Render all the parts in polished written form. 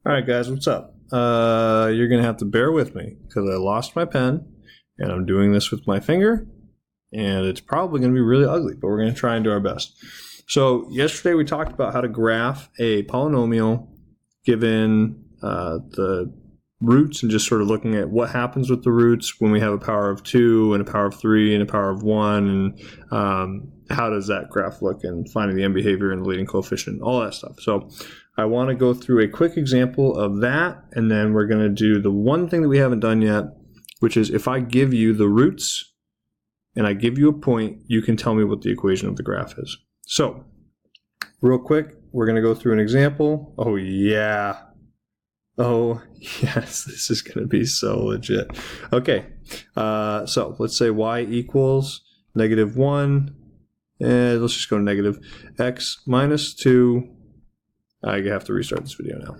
All right, guys, what's up? You're going to have to bear with me because I lost my pen and I'm doing this with my finger and it's probably going to be really ugly, but we're going to try and do our best. So yesterday we talked about how to graph a polynomial given the roots and just sort of looking at what happens with the roots when we have a power of 2 and a power of 3 and a power of 1 and how does that graph look and finding the end behavior and the leading coefficient, all that stuff. So I want to go through a quick example of that, and then we're going to do the one thing that we haven't done yet, which is if I give you the roots and I give you a point, you can tell me what the equation of the graph is. So real quick, we're going to go through an example. Oh yeah. Oh yes, this is going to be so legit. Okay, so let's say y equals -1, and let's just go negative x minus 2. I have to restart this video now.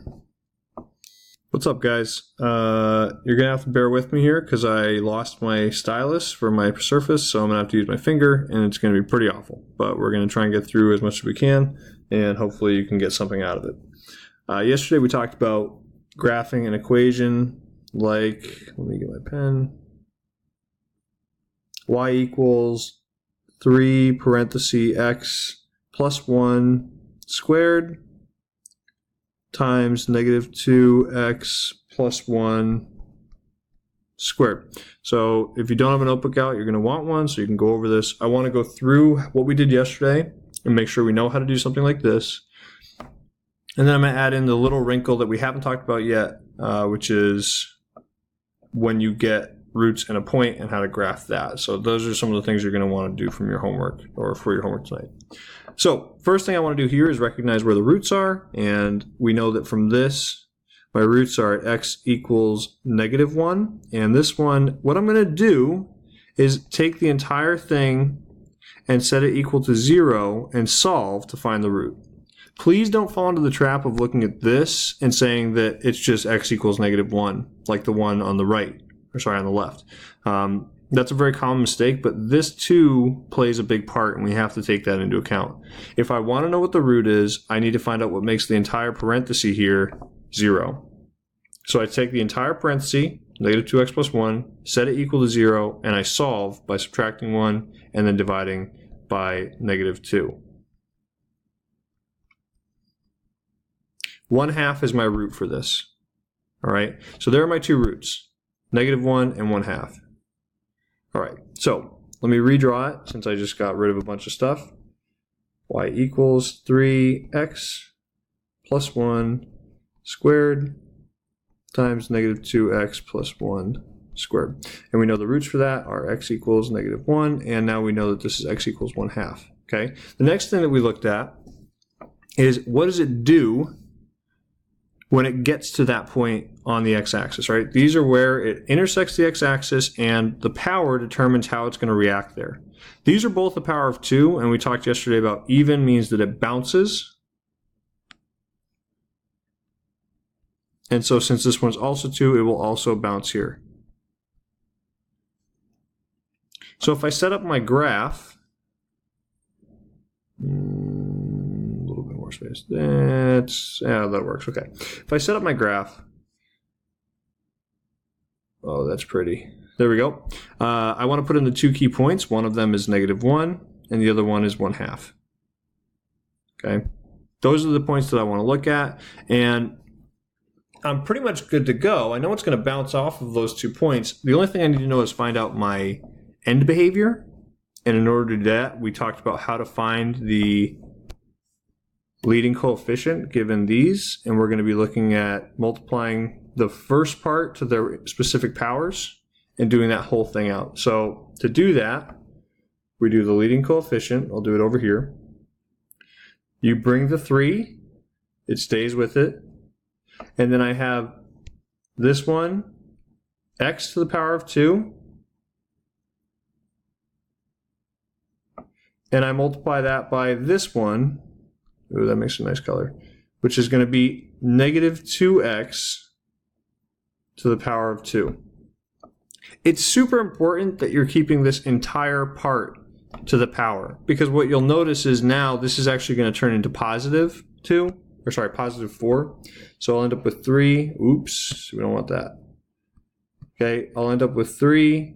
What's up, guys? You're gonna have to bear with me here because I lost my stylus for my surface, so I'm gonna have to use my finger, and it's gonna be pretty awful. But we're gonna try and get through as much as we can, and hopefully you can get something out of it. Yesterday we talked about graphing an equation like, let me get my pen. Y equals 3 parenthesis x plus 1 squared times -2x plus 1 squared. So if you don't have a notebook out, you're going to want one so you can go over this. I want to go through what we did yesterday and make sure we know how to do something like this. And then I'm going to add in the little wrinkle that we haven't talked about yet, which is when you get roots and a point and how to graph that. So those are some of the things you're going to want to do from your homework or for your homework tonight. So first thing I want to do here is recognize where the roots are, and we know that from this my roots are at x equals -1, and this one, what I'm going to do is take the entire thing and set it equal to 0 and solve to find the root. Please don't fall into the trap of looking at this and saying that it's just x equals -1, like the one on the right, or sorry, on the left. That's a very common mistake, but this too plays a big part, and we have to take that into account. If I want to know what the root is, I need to find out what makes the entire parenthesis here 0. So I take the entire parenthesis, -2x plus 1, set it equal to 0, and I solve by subtracting 1 and then dividing by -2. 1/2 is my root for this. All right, so there are my two roots, -1 and 1/2. All right, so let me redraw it since I just got rid of a bunch of stuff. Y equals 3x plus 1 squared times -2x plus 1 squared. And we know the roots for that are x equals -1, and now we know that this is x equals 1/2. Okay, the next thing that we looked at is what does it do when it gets to that point on the x-axis, right? These are where it intersects the x-axis and the power determines how it's going to react there. These are both the power of 2, and we talked yesterday about even means that it bounces. And so since this one's also 2, it will also bounce here. So if I set up my graph, more space. That works. Okay. If I set up my graph, oh, that's pretty. There we go. I want to put in the two key points. One of them is -1, and the other one is 1/2. Okay. Those are the points that I want to look at, and I'm pretty much good to go. I know it's going to bounce off of those 2 points. The only thing I need to know is find out my end behavior, and in order to do that, we talked about how to find the leading coefficient given these, and we're going to be looking at multiplying the first part to their specific powers and doing that whole thing out. So to do that, we do the leading coefficient. I'll do it over here. You bring the 3, it stays with it, and then I have this one, x to the power of 2, and I multiply that by this one. Ooh, that makes a nice color, which is going to be -2x to the power of 2. It's super important that you're keeping this entire part to the power, because what you'll notice is now this is actually going to turn into +2, or sorry, positive 4. So I'll end up with 3. Oops, we don't want that. Okay, I'll end up with 3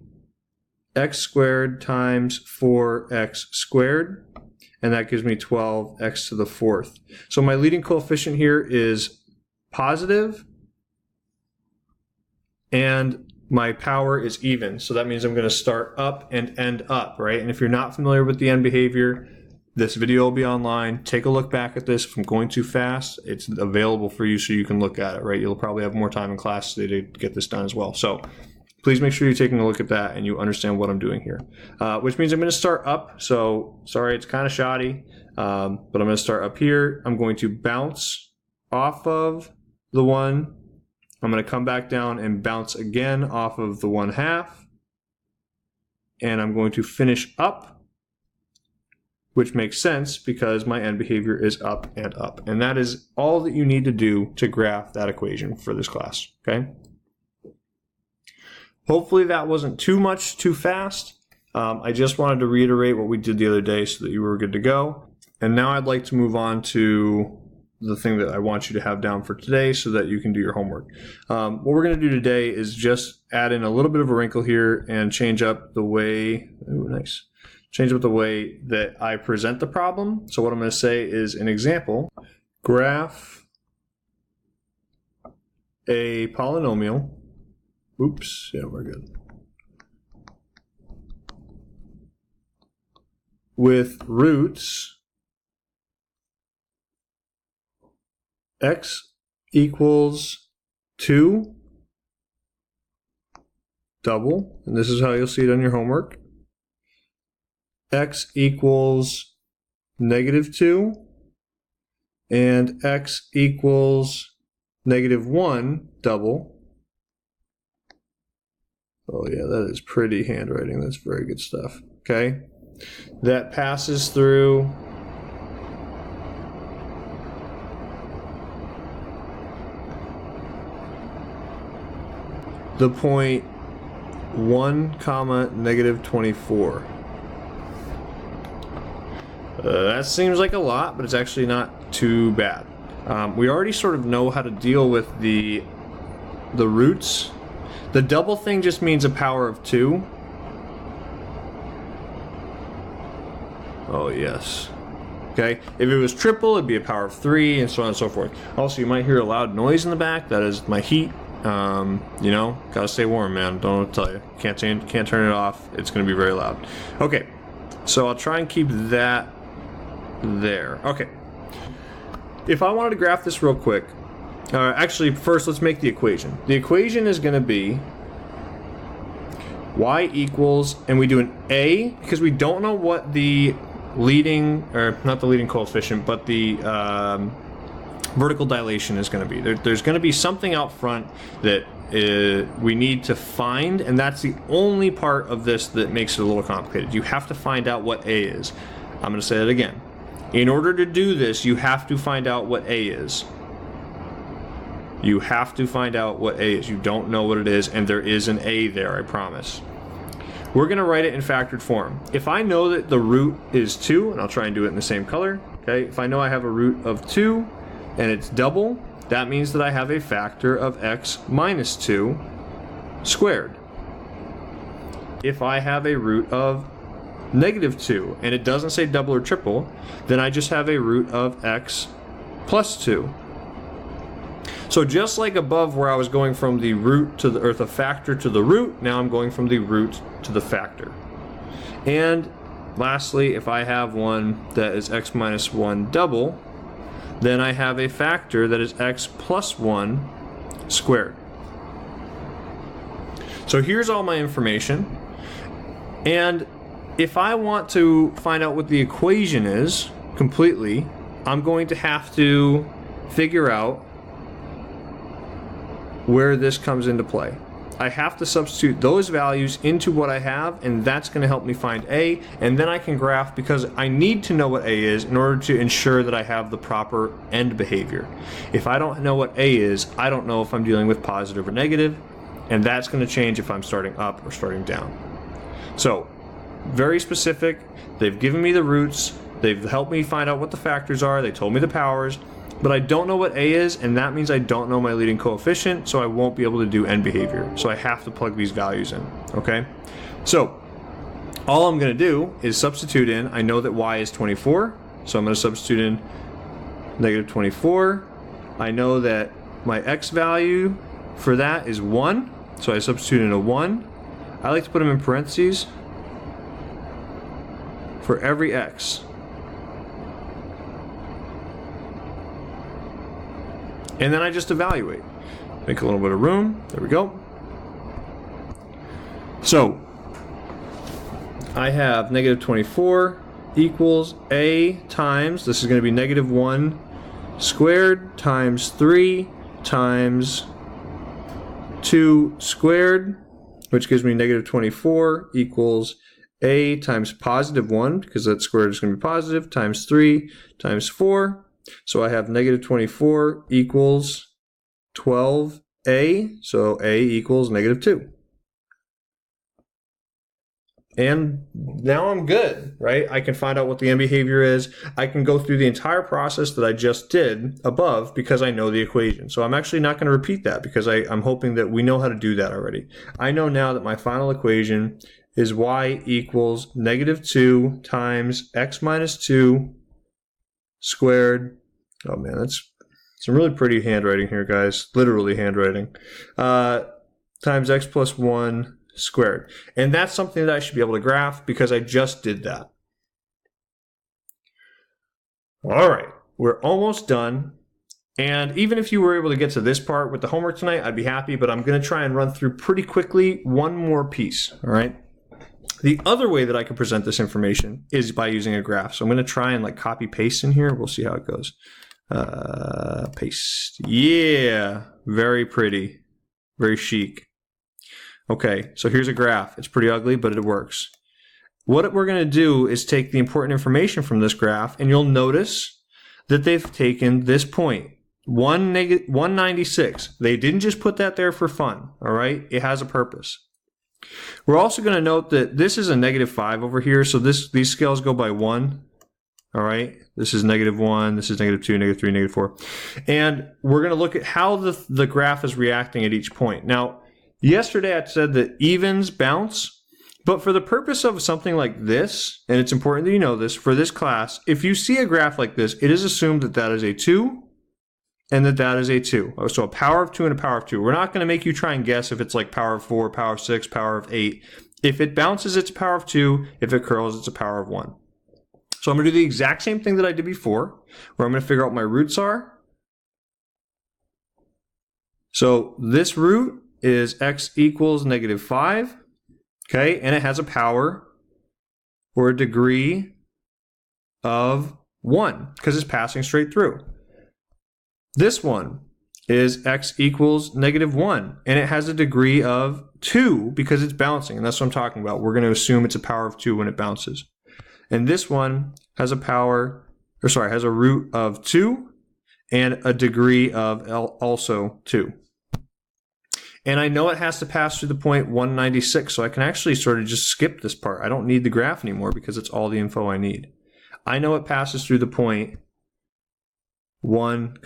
x squared times 4x squared, and that gives me 12x to the 4th. So my leading coefficient here is positive, and my power is even. So that means I'm going to start up and end up, right? And if you're not familiar with the end behavior, this video will be online. Take a look back at this. If I'm going too fast, it's available for you so you can look at it, right? You'll probably have more time in class today to get this done as well. So please make sure you're taking a look at that and you understand what I'm doing here. Which means I'm going to start up. So sorry, it's kind of shoddy, but I'm going to start up here. I'm going to bounce off of the 1. I'm going to come back down and bounce again off of the 1/2. And I'm going to finish up, which makes sense because my end behavior is up and up. And that is all that you need to do to graph that equation for this class, okay? Hopefully that wasn't too much too fast. I just wanted to reiterate what we did the other day so that you were good to go. And now I'd like to move on to the thing that I want you to have down for today so that you can do your homework. What we're going to do today is just add in a little bit of a wrinkle here and change up the way, change up the way that I present the problem. So what I'm going to say is an example, graph a polynomial. Oops, yeah, we're good. With roots x equals 2 double, and this is how you'll see it on your homework. X equals -2 and x equals -1 double. Oh yeah, that is pretty handwriting. That's very good stuff. Okay, that passes through the point 1, -24. That seems like a lot, but it's actually not too bad. We already sort of know how to deal with the roots. The double thing just means a power of 2. Oh yes. Okay, if it was triple, it'd be a power of 3, and so on and so forth. Also, you might hear a loud noise in the back. That is my heat. You know, gotta stay warm, man. Don't know what to tell you. Can't turn it off. It's gonna be very loud. Okay, so I'll try and keep that there. Okay. If I wanted to graph this real quick, actually, first let's make the equation. The equation is going to be y equals, and we do an a because we don't know what the leading, or not the leading coefficient, but the vertical dilation is going to be. There's going to be something out front that we need to find, and that's the only part of this that makes it a little complicated. You have to find out what a is. I'm going to say it again. In order to do this, you have to find out what a is. You have to find out what a is. You don't know what it is, and there is an a there, I promise. We're going to write it in factored form. If I know that the root is 2, and I'll try and do it in the same color, okay? If I know I have a root of 2, and it's double, that means that I have a factor of x minus 2 squared. If I have a root of -2, and it doesn't say double or triple, then I just have a root of x plus 2. So just like above where I was going from the root to the, or the factor to the root, now I'm going from the root to the factor. And lastly, if I have one that is x minus 1 double, then I have a factor that is x plus 1 squared. So here's all my information. And if I want to find out what the equation is completely, I'm going to have to figure out where this comes into play. I have to substitute those values into what I have, and that's going to help me find a, and then I can graph, because I need to know what a is in order to ensure that I have the proper end behavior. If I don't know what a is, I don't know if I'm dealing with positive or negative, and that's going to change if I'm starting up or starting down. So, very specific. They've given me the roots. They've helped me find out what the factors are. They told me the powers. but I don't know what A is, and that means I don't know my leading coefficient, so I won't be able to do end behavior. So I have to plug these values in, okay? So all I'm gonna do is substitute in, I know that Y is 24, so I'm gonna substitute in negative 24. I know that my X value for that is 1, so I substitute in a 1. I like to put them in parentheses for every X. And then I just evaluate. Make a little bit of room. There we go. So I have negative 24 equals A times, this is going to be negative 1 squared times 3 times 2 squared, which gives me negative 24 equals A times positive 1, because that squared is going to be positive, times 3 times 4. So I have negative 24 equals 12A, so A equals negative 2. And now I'm good, right? I can find out what the end behavior is. I can go through the entire process that I just did above because I know the equation. So I'm actually not going to repeat that because I'm hoping that we know how to do that already. I know now that my final equation is Y equals negative 2 times X minus 2 squared. Oh man, that's some really pretty handwriting here, guys. Literally handwriting. Times X plus 1 squared. And that's something that I should be able to graph because I just did that. All right, we're almost done. And even if you were able to get to this part with the homework tonight, I'd be happy, but I'm going to try and run through pretty quickly one more piece, all right? The other way that I can present this information is by using a graph. So I'm going to try and like copy paste in here. We'll see how it goes. Paste. Yeah, very pretty, very chic. Okay, so here's a graph. It's pretty ugly, but it works. What we're going to do is take the important information from this graph, and you'll notice that they've taken this point, 196. They didn't just put that there for fun, all right? It has a purpose. We're also going to note that this is a negative 5 over here, so these scales go by 1, all right? This is negative 1, this is negative 2, negative 3, negative 4. And we're going to look at how the graph is reacting at each point. Now, yesterday I said that evens bounce, but for the purpose of something like this, and it's important that you know this, for this class, if you see a graph like this, it is assumed that that is a 2 and that is a 2. So a power of 2 and a power of 2. We're not going to make you try and guess if it's like power of 4, power of 6, power of 8. If it bounces, it's a power of 2. If it curls, it's a power of 1. So I'm going to do the exact same thing that I did before, where I'm going to figure out what my roots are. So this root is x equals negative 5, okay, and it has a power or a degree of 1 because it's passing straight through. This one is x equals negative 1, and it has a degree of 2 because it's bouncing, and that's what I'm talking about. We're going to assume it's a power of 2 when it bounces. And this one has has a root of 2 and a degree of also 2. And I know it has to pass through the point 196, so I can actually sort of just skip this part. I don't need the graph anymore because it's all the info I need. I know it passes through the point 1,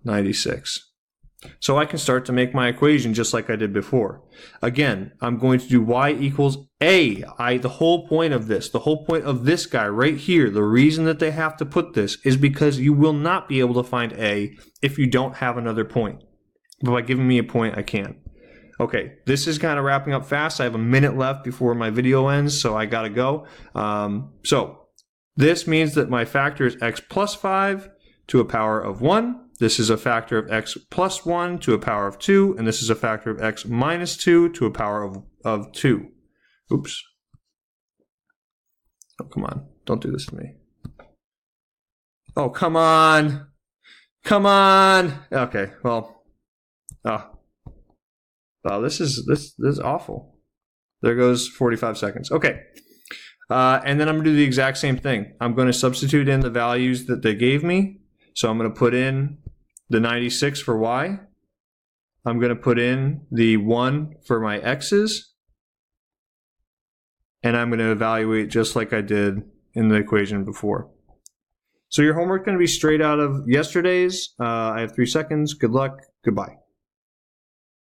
96. So I can start to make my equation just like I did before. Again, I'm going to do y equals a. The whole point of this guy right here, the reason that they have to put this is because you will not be able to find a if you don't have another point. But by giving me a point, I can. Okay, this is kind of wrapping up fast. I have a minute left before my video ends, so I gotta go. So this means that my factor is x plus 5 to a power of 1. This is a factor of x plus 1 to a power of 2, and this is a factor of x minus 2 to a power of 2. Oops. Oh, come on. Don't do this to me. Oh, come on. Come on. Okay, well. Oh. Wow, this is awful. There goes 45 seconds. Okay. And then I'm going to do the exact same thing. I'm going to substitute in the values that they gave me. So I'm going to put in the 96 for y. I'm going to put in the 1 for my x's. And I'm going to evaluate just like I did in the equation before. So your homework's going to be straight out of yesterday's. I have 3 seconds. Good luck. Goodbye.